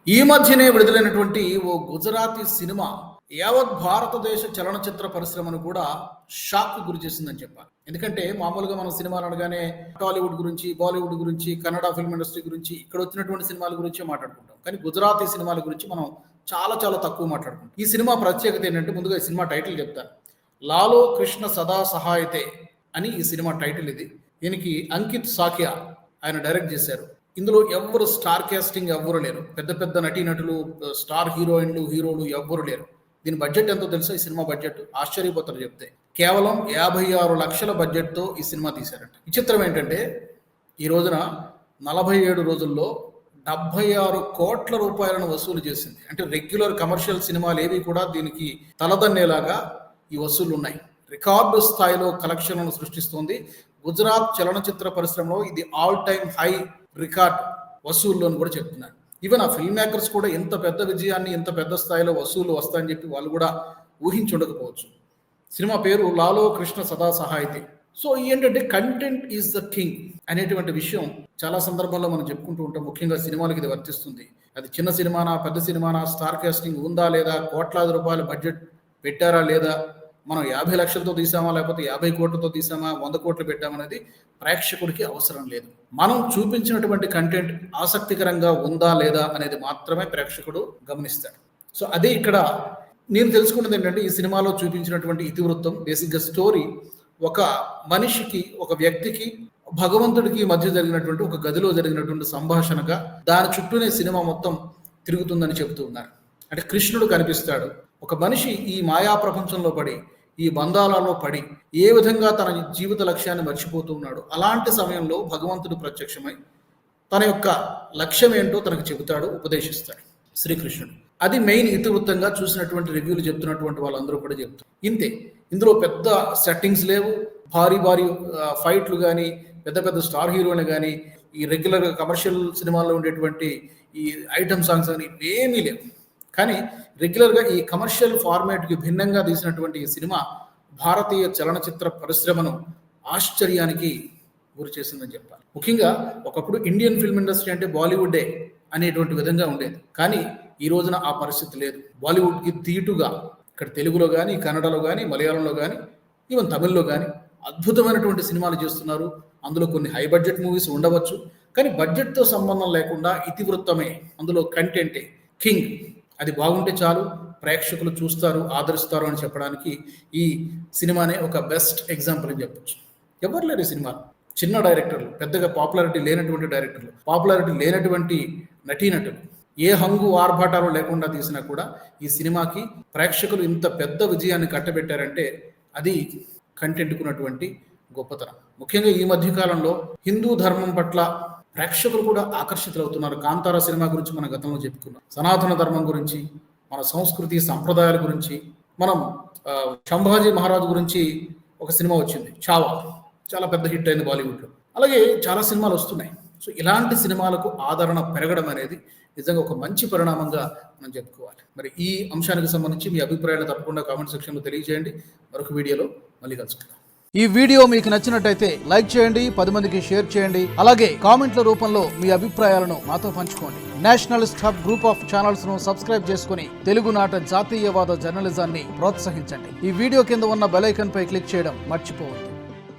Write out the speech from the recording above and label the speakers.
Speaker 1: ఈ మధ్యనే విడుదలైనటువంటి ఓ గుజరాతీ సినిమా యావత్ భారతదేశ చలనచిత్ర పరిశ్రమను కూడా షాక్ గురి చేసిందని చెప్పాలి. ఎందుకంటే మామూలుగా మనం సినిమాలు అనగానే టాలీవుడ్ గురించి, బాలీవుడ్ గురించి, కన్నడ ఫిల్మ్ ఇండస్ట్రీ గురించి, ఇక్కడ వచ్చినటువంటి సినిమాల గురించి మాట్లాడుకుంటాం. కానీ గుజరాతీ సినిమాల గురించి మనం చాలా చాలా తక్కువ మాట్లాడుకుంటాం. ఈ సినిమా ప్రత్యేకత ఏంటంటే, ముందుగా ఈ సినిమా టైటిల్ చెప్తాను. లాలో కృష్ణ సదా సహాయతే అని ఈ సినిమా టైటిల్ ఇది. దీనికి అంకిత్ సాకియా ఆయన డైరెక్ట్ చేశారు. ఇందులో ఎవ్వరు స్టార్ కాస్టింగ్ ఎవ్వరు లేరు. పెద్ద పెద్ద నటీనటులు, స్టార్ హీరోయిన్లు, హీరోలు ఎవ్వరు లేరు. దీని బడ్జెట్ ఎంతో తెలుసా? ఈ సినిమా బడ్జెట్ ఆశ్చర్యపోతారు చెప్తే. కేవలం 56 లక్షల బడ్జెట్తో ఈ సినిమా తీశారంట. విచిత్రం ఏంటంటే, ఈ రోజున 47 రోజుల్లో 76 కోట్ల రూపాయలను వసూలు చేసింది. అంటే రెగ్యులర్ కమర్షియల్ సినిమాలు ఏవి కూడా దీనికి తలదన్నేలాగా ఈ వసూళ్లు ఉన్నాయి. రికార్డు స్థాయిలో కలెక్షన్లను సృష్టిస్తోంది. గుజరాత్ చలనచిత్ర పరిశ్రమలో ఇది ఆల్ టైమ్ హై రికార్డ్ వసూళ్ళు అని కూడా చెప్తున్నారు. ఈవెన్ ఆ ఫిల్మ్ మేకర్స్ కూడా ఎంత పెద్ద విజయాన్ని, ఎంత పెద్ద స్థాయిలో వసూలు వస్తాయని చెప్పి వాళ్ళు కూడా ఊహించి ఉండకపోవచ్చు. సినిమా పేరు లాలో కృష్ణ సదా సహాయతే. సో ఏంటంటే, కంటెంట్ ఈజ్ ద కింగ్ అనేటువంటి విషయం చాలా సందర్భాల్లో మనం చెప్పుకుంటూ ఉంటాం. ముఖ్యంగా సినిమాలకి ఇది వర్తిస్తుంది. అది చిన్న సినిమానా, పెద్ద సినిమానా, స్టార్ కాస్టింగ్ ఉందా లేదా, కోట్లాది రూపాయల బడ్జెట్ పెట్టారా లేదా, మనం 50 లక్షలతో తీసామా లేకపోతే 50 కోట్లతో తీసామా, 100 కోట్లు పెట్టామనేది ప్రేక్షకుడికి అవసరం లేదు. మనం చూపించినటువంటి కంటెంట్ ఆసక్తికరంగా ఉందా లేదా అనేది మాత్రమే ప్రేక్షకుడు గమనిస్తాడు. సో అదే ఇక్కడ నేను తెలుసుకున్నది ఏంటంటే, ఈ సినిమాలో చూపించినటువంటి ఇతివృత్తం, బేసిక్గా స్టోరీ ఒక మనిషికి, ఒక వ్యక్తికి, భగవంతుడికి మధ్య జరిగినటువంటి ఒక గదిలో జరిగినటువంటి సంభాషణగా దాని చుట్టూనే సినిమా మొత్తం తిరుగుతుందని చెబుతూ ఉన్నారు. అంటే కృష్ణుడు కనిపిస్తాడు. ఒక మనిషి ఈ మాయా ప్రపంచంలో పడి, ఈ బంధాలలో పడి ఏ విధంగా తన జీవిత లక్ష్యాన్ని మర్చిపోతూ ఉన్నాడు. అలాంటి సమయంలో భగవంతుడు ప్రత్యక్షమై తన యొక్క లక్ష్యం ఏంటో తనకు చెబుతాడు, ఉపదేశిస్తాడు శ్రీకృష్ణుడు. అది మెయిన్ ఇతివృత్తంగా చూసినటువంటి రివ్యూలు చెప్తున్నటువంటి వాళ్ళందరూ కూడా చెప్తారు. ఇంతే, ఇందులో పెద్ద సెట్టింగ్స్ లేవు. భారీ భారీ ఫైట్లు కానీ, పెద్ద పెద్ద స్టార్ హీరోలు కానీ, ఈ రెగ్యులర్ కమర్షియల్ సినిమాల్లో ఉండేటువంటి ఈ ఐటమ్ సాంగ్స్ కానీ ఏమీ లేవు. కానీ రెగ్యులర్గా ఈ కమర్షియల్ ఫార్మాట్కి భిన్నంగా తీసినటువంటి ఈ సినిమా భారతీయ చలనచిత్ర పరిశ్రమను ఆశ్చర్యానికి గురి చేసిందని చెప్పాలి. ముఖ్యంగా ఒకప్పుడు ఇండియన్ ఫిల్మ్ ఇండస్ట్రీ అంటే బాలీవుడ్డే అనేటువంటి విధంగా ఉండేది. కానీ ఈ రోజున ఆ పరిస్థితి లేదు. బాలీవుడ్కి ధీటుగా ఇక్కడ తెలుగులో కానీ, కన్నడలో కానీ, మలయాళంలో కానీ, ఈవెన్ తమిళ్లో కానీ అద్భుతమైనటువంటి సినిమాలు చేస్తున్నారు. అందులో కొన్ని హై బడ్జెట్ మూవీస్ ఉండవచ్చు, కానీ బడ్జెట్తో సంబంధం లేకుండా ఇతివృత్తమే, అందులో కంటెంటే కింగ్. అది బాగుంటే చాలు, ప్రేక్షకులు చూస్తారు, ఆదరిస్తారు అని చెప్పడానికి ఈ సినిమానే ఒక బెస్ట్ ఎగ్జాంపుల్ అని చెప్పచ్చు. ఎవరు లేరు ఈ సినిమాలో. చిన్న డైరెక్టర్లు, పెద్దగా పాపులారిటీ లేనటువంటి డైరెక్టర్లు, పాపులారిటీ లేనటువంటి నటీనటులు, ఏ హంగు ఆర్భాటాలు లేకుండా తీసినా కూడా ఈ సినిమాకి ప్రేక్షకులు ఇంత పెద్ద విజయాన్ని కట్టబెట్టారంటే అది కంటెంట్కున్నటువంటి గొప్పతనం. ముఖ్యంగా ఈ మధ్యకాలంలో హిందూ ధర్మం పట్ల ప్రేక్షకులు కూడా ఆకర్షితులవుతున్నారు. కాంతారా సినిమా గురించి మనం గతంలో చెప్పుకున్నాం. సనాతన ధర్మం గురించి, మన సంస్కృతి సంప్రదాయాల గురించి, మనం సంభాజీ మహారాజు గురించి ఒక సినిమా వచ్చింది, చావా, చాలా పెద్ద హిట్ అయింది బాలీవుడ్లో. అలాగే చాలా సినిమాలు వస్తున్నాయి. సో ఇలాంటి సినిమాలకు ఆదరణ పెరగడం అనేది నిజంగా ఒక మంచి పరిణామంగా మనం చెప్పుకోవాలి. మరి ఈ అంశానికి సంబంధించి మీ అభిప్రాయాలు తప్పకుండా కామెంట్ సెక్షన్లో తెలియజేయండి. మరొక వీడియోలో మళ్ళీ కలుసుకుందాం.
Speaker 2: ఈ వీడియో మీకు నచ్చినట్టయితే లైక్ చేయండి, 10 మందికి షేర్ చేయండి. అలాగే కామెంట్ల రూపంలో మీ అభిప్రాయాలను మాతో పంచుకోండి. Nationalist hub group of channels ను సబ్స్క్రైబ్ చేసుకుని తెలుగునాట జాతీయవాద జర్నలిజాన్ని ప్రోత్సహించండి. ఈ వీడియో కింద ఉన్న బెల్ ఐకాన్ పై క్లిక్ చేయడం మర్చిపోవద్దు.